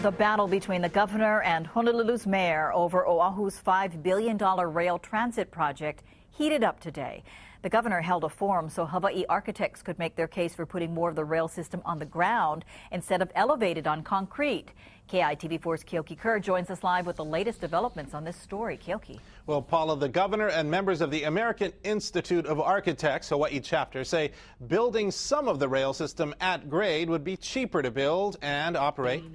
The battle between the governor and Honolulu's mayor over Oahu's $5 billion rail transit project heated up today. The governor held a forum so Hawaii architects could make their case for putting more of the rail system on the ground instead of elevated on concrete. KITV4's Keoki KERR joins us live with the latest developments on this story. Keoki. Well, Paula, the governor and members of the American Institute of Architects Hawaii chapter say building some of the rail system at grade would be cheaper to build and operate.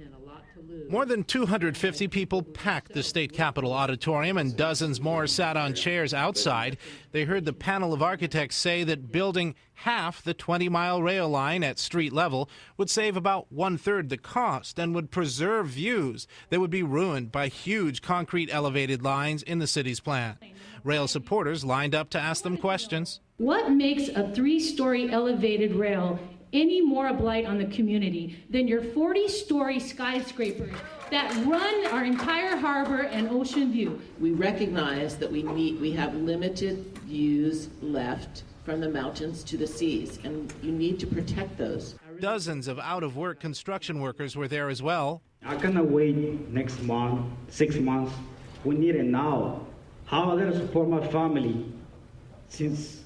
More than 250 people packed the state capitol auditorium and dozens more sat on chairs outside. They heard the panel of architects say that building half the 20-mile rail line at street level would save about one-third the cost and would preserve views that would be ruined by huge concrete elevated lines in the city's plan. Rail supporters lined up to ask them questions. What makes a 3-story elevated rail any more a blight on the community than your 40-story skyscrapers that run our entire harbor and ocean view? We recognize that we have limited views left from the mountains to the seas, and you need to protect those. Dozens of out-of-work construction workers were there as well. I cannot wait next month, 6 months. We need it now. How am I going to support my family since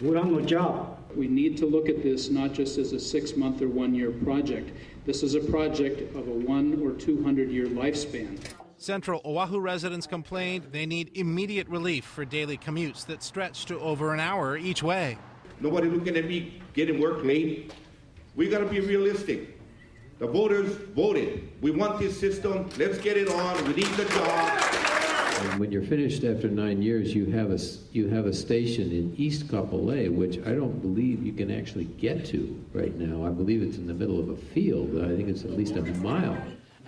we don't have no job? We need to look at this not just as a 6-month or 1-year project. This is a project of a 100 or 200-year lifespan. Central Oahu residents complained they need immediate relief for daily commutes that stretch to over an hour each way. Nobody looking at me getting work late. We got to be realistic. The voters voted. We want this system. Let's get it on. We need the job. And when you're finished after 9 years, you have a station in East Kapolei, which I don't believe you can actually get to right now. I believe it's in the middle of a field. I think it's at least a mile.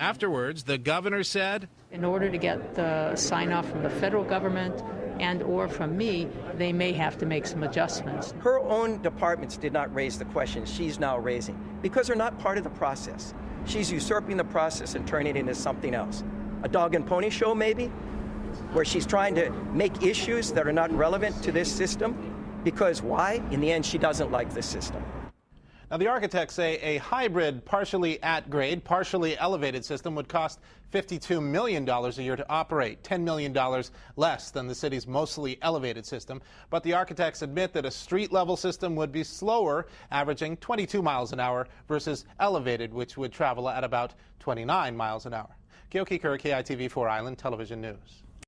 Afterwards, the governor said, in order to get the sign-off from the federal government and or from me, they may have to make some adjustments. Her own departments did not raise the questions she's now raising because they're not part of the process. She's usurping the process and turning it into something else. A dog and pony show, maybe? Where she's trying to make issues that are not relevant to this system. Because why? In the end, she doesn't like this system. Now, the architects say a hybrid, partially at-grade, partially elevated system would cost $52 million a year to operate, $10 million less than the city's mostly elevated system. But the architects admit that a street-level system would be slower, averaging 22 miles an hour, versus elevated, which would travel at about 29 miles an hour. Keoki KERR, KITV4 Island Television News.